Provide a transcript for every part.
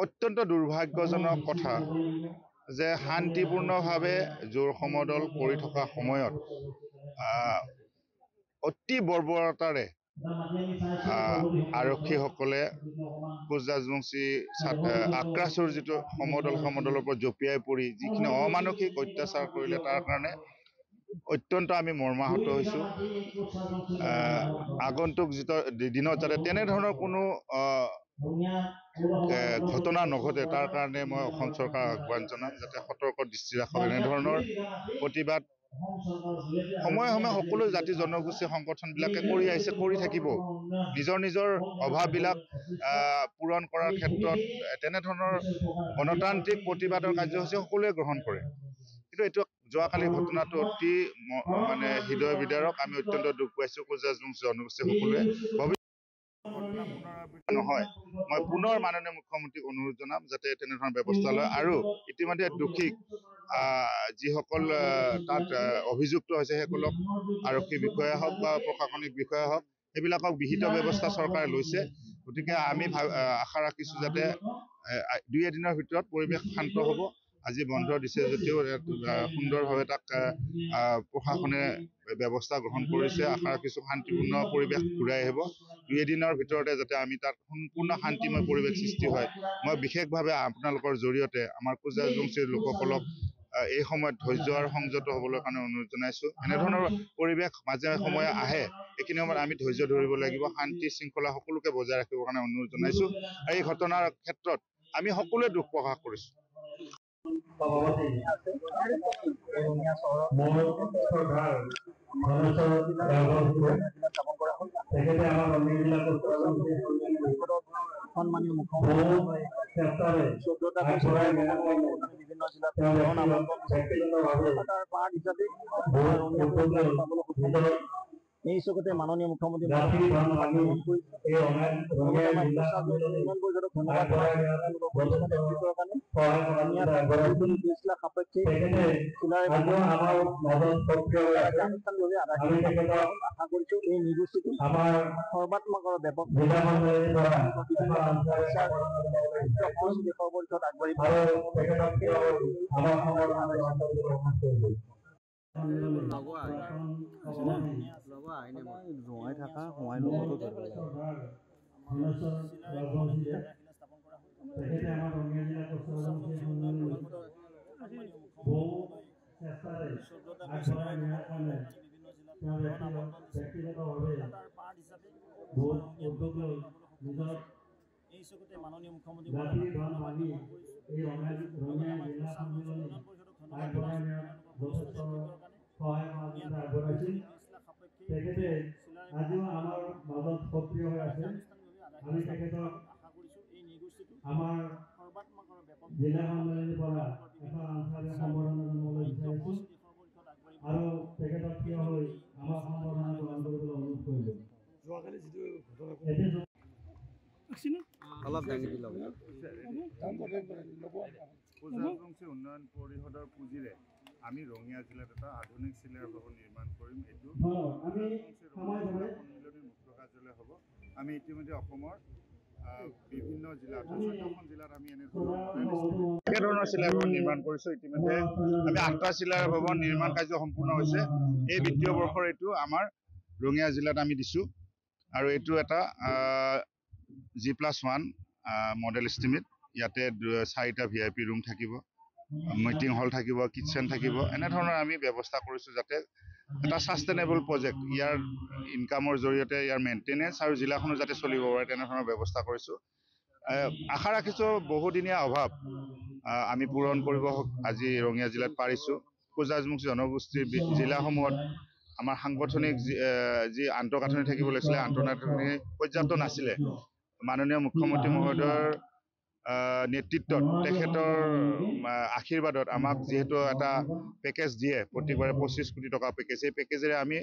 অত্যন্ত দুৰ্ভাগ্যজনক কথা যে শান্তিপূৰ্ণভাৱে জোৰ সমদল কৰি থকা সময়ত অতি বৰ্বৰতাৰে আৰক্ষীসকলে কোচ ৰাজবংশী আক্ৰাসুৰ যিটো সমদলৰ ওপৰত জঁপিয়াই পৰি যিখিনি অমানসিক অত্যাচাৰ কৰিলে তাৰ কাৰণে অত্যন্ত আমি মৰ্মাহত হৈছোঁ। আগন্তুক দিনত যাতে তেনেধৰণৰ কোনো ঘটনা নঘটে তাৰ কাৰণে মই অসম চৰকাৰক আহ্বান জনাম যাতে সতৰ্ক দৃষ্টি ৰাখক। এনেধৰণৰ প্ৰতিবাদ সময়ে সময়ে সকলো জাতি জনগোষ্ঠী সংগঠনবিলাকে কৰি আহিছে, কৰি থাকিব। নিজৰ অভাৱবিলাক পূৰণ কৰাৰ ক্ষেত্ৰত তেনেধৰণৰ গণতান্ত্ৰিক প্ৰতিবাদৰ কাৰ্যসূচী সকলোৱে গ্ৰহণ কৰে। কিন্তু এইটো যোৱাকালিৰ ঘটনাটো অতি হৃদয় বিদাৰক। আমি অত্যন্ত দুখ পাইছোঁ। কোচ ৰাজবংশী জনগোষ্ঠী সকলোৱে নহয়, মই পুনৰ মাননীয় মুখ্যমন্ত্ৰীক অনুৰোধ জনাম যাতে তেনেধৰণৰ ব্যৱস্থা লয় আৰু ইতিমধ্যে দোষীক যিসকল তাত অভিযুক্ত হৈছে সেইসকলক আৰক্ষী বিষয়া হওক বা প্ৰশাসনিক বিষয়া হওক সেইবিলাকক বিহিত ব্যৱস্থা চৰকাৰে লৈছে। গতিকে আমি আশা ৰাখিছোঁ যাতে 2 এদিনৰ ভিতৰত পৰিৱেশ শান্ত হ'ব। আজি বন্ধ দিছে যদিও সুন্দৰভাৱে তাক প্ৰশাসনে ব্যৱস্থা গ্ৰহণ কৰিছে। আশা ৰাখিছোঁ শান্তিপূৰ্ণ পৰিৱেশ ঘূৰাই আহিব। 2 এদিনৰ ভিতৰতে যাতে আমি তাত সম্পূৰ্ণ শান্তিময় পৰিৱেশ সৃষ্টি হয়। মই বিশেষভাৱে আপোনালোকৰ জৰিয়তে আমাৰ কোচ ৰাজবংশীৰ লোকসকলক এই সময়ত ধৈৰ্য আৰু সংযত হ'বলৈ কাৰণে অনুৰোধ জনাইছোঁ। এনেধৰণৰ পৰিৱেশ মাজে সময়ে আহে, এইখিনি সময়ত আমি ধৈৰ্য ধৰিব লাগিব। শান্তি শৃংখলা সকলোকে বজাই ৰাখিবৰ কাৰণে অনুৰোধ জনাইছোঁ। এই ঘটনাৰ ক্ষেত্ৰত আমি সকলোৱে দুখ প্ৰকাশ কৰিছোঁ। সন্মানীয় এই চকুতে মাননীয় মুখ্যমন্ত্ৰী সাপেক্ষে আশা কৰিছো এই নিগোষ্ঠীটো সৰ্বাত্মক আৰু ব্যাপক পৰিষদ আগবাঢ়িব। জোঁৱাই থকা সোমাই লগতো ধৰিব লাগে। এই চকুতে মাননীয় মুখ্যমন্ত্ৰী তেখেতে আজিও আমাৰ মাজত সক্ৰিয় হৈ আছে। আমি তেখেতক আমাৰ জিলা সন্মিলনীৰ পৰা এখন আঞ্চলিক সম্বৰ্ধনা জনাবলৈ বিচাৰিছোঁ আৰু তেখেতক থিয় হৈ আমাৰ সম্বৰ্ধনা গ্ৰহণ কৰিবলৈ অনুৰোধ কৰিলোঁ। যোৱাকালি যিটো ঘটনা অলপ দাঙি দিলক। কোচ ৰাজবংশী উন্নয়ন পৰিষদৰ পুঁজিৰে আমি ৰঙিয়া জিলাত এটা আধুনিক চিলাৰ ভৱন নিৰ্মাণ কৰিম। এইটো সন্মিলনীৰ মুখ্য কাৰ্যালয় হ'ব। আমি ইতিমধ্যে অসমৰ বিভিন্ন জিলা 14খন জিলাত আমি এনেধৰণৰ চিলাই ভৱন নিৰ্মাণ কৰিছোঁ। ইতিমধ্যে আমি 8টা চিলাই ভৱন নিৰ্মাণ কাৰ্য সম্পূৰ্ণ হৈছে। এই বিত্তীয় বৰ্ষৰ এইটো আমাৰ ৰঙিয়া জিলাত আমি দিছোঁ আৰু এইটো এটা G+1 মডেল এষ্টিমেট। ইয়াতে 4টা VIP ৰুম থাকিব, মিটিং হল থাকিব, কিটচেন থাকিব। এনেধৰণৰ আমি ব্যৱস্থা কৰিছোঁ যাতে এটা ছাষ্টেইনেবল প্ৰজেক্ট, ইয়াৰ ইনকামৰ জৰিয়তে ইয়াৰ মেইনটেনেন্স আৰু জিলাখনো যাতে চলিব পাৰে তেনেধৰণৰ ব্যৱস্থা কৰিছোঁ। আশা ৰাখিছোঁ বহুদিনীয়া অভাৱ আমি পূৰণ কৰিব আজি ৰঙিয়া জিলাত পাৰিছোঁ। কোচ ৰাজবংশী জনগোষ্ঠীৰ জিলাসমূহত আমাৰ সাংগঠনিক যি আন্তঃগাঁথনি থাকিব লাগিছিলে, আন্তঃগাঁথনি পৰ্যাপ্ত নাছিলে। মাননীয় মুখ্যমন্ত্ৰী মহোদয়ৰ নেতৃত্বত তেখেতৰ আশীৰ্বাদত আমাক যিহেতু এটা পেকেজ দিয়ে প্ৰত্যেকবাৰে 25 কোটি টকা পেকেজ, এই পেকেজেৰে আমি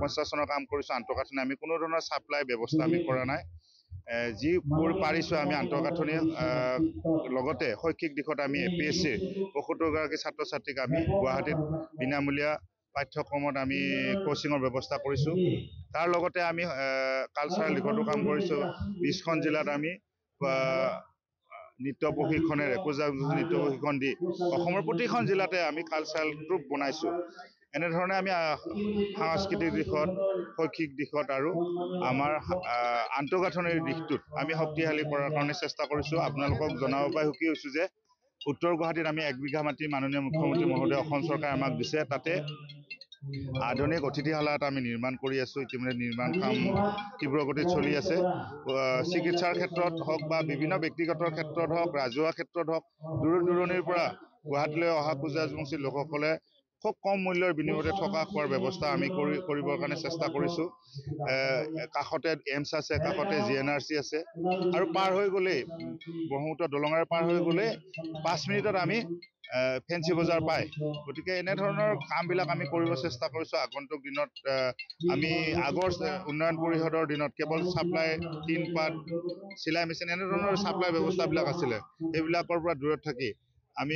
কনষ্ট্ৰাকশ্যনৰ কাম কৰিছোঁ। আন্তঃগাঁথনি আমি কোনো ধৰণৰ ছাপ্লাই ব্যৱস্থা আমি কৰা নাই। যি পাৰিছোঁ আমি আন্তঃগাঁথনি লগতে শৈক্ষিক দিশত আমি APSC 75গৰাকী ছাত্ৰ ছাত্ৰীক আমি গুৱাহাটীত বিনামূলীয়া পাঠ্যক্ৰমত আমি কোচিঙৰ ব্যৱস্থা কৰিছোঁ। তাৰ লগতে আমি কালচাৰেল দিশতো কাম কৰিছোঁ। 20খন জিলাত আমি নৃত্য প্ৰশিক্ষণেৰে নৃত্য প্ৰশিক্ষণ দি অসমৰ প্ৰতিখন জিলাতে আমি কালচাৰেল গ্ৰুপ বনাইছোঁ। এনেধৰণে আমি সাংস্কৃতিক দিশত, শৈক্ষিক দিশত আৰু আমাৰ আন্তঃগাঁথনিৰ দিশটোত আমি শক্তিশালী কৰাৰ কাৰণে চেষ্টা কৰিছোঁ। আপোনালোকক জনাব পাই সুখী হৈছোঁ যে উত্তৰ গুৱাহাটীত আমি 1 বিঘা মাটি মাননীয় মুখ্যমন্ত্ৰী মহোদয় অসম চৰকাৰে আমাক দিছে। তাতে আধুনিক অতিথিশালা এটা আমি নিৰ্মাণ কৰি আছোঁ। ইতিমধ্যে নিৰ্মাণ কাম তীব্ৰ গতিত চলি আছে। চিকিৎসাৰ ক্ষেত্ৰত হওক বা বিভিন্ন ব্যক্তিগত ক্ষেত্ৰত হওক, ৰাজহুৱা ক্ষেত্ৰত হওক, দূৰ দূৰণিৰ পৰা গুৱাহাটীলৈ অহা পূজা ৰাজবংশী লোকসকলে খুব কম মূল্যৰ বিনিময়তে থকা খোৱাৰ ব্যৱস্থা আমি কৰিবৰ কাৰণে চেষ্টা কৰিছোঁ। কাষতে এইমছ আছে, কাষতে GNRC আছে আৰু পাৰ হৈ গ'লেই ব্ৰহ্মপুত্ৰ দলঙেৰে পাৰ হৈ গ'লেই 5 মিনিটত আমি ফেঞ্চি বজাৰ পায়। গতিকে এনেধৰণৰ কামবিলাক আমি কৰিব চেষ্টা কৰিছোঁ। আগন্তুক দিনত আমি আগৰ উন্নয়ন পৰিষদৰ দিনত কেৱল ছাপ্লাই, টিনপাত, চিলাই মেচিন এনেধৰণৰ ছাপ্লাই ব্যৱস্থাবিলাক আছিলে। সেইবিলাকৰ পৰা দূৰত থাকি আমি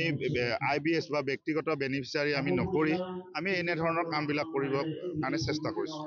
IBS বা ব্যক্তিগত বেনিফিচিয়াৰী আমি নকৰি আমি এনেধৰণৰ কামবিলাক কৰিবৰ কাৰণে চেষ্টা কৰিছোঁ।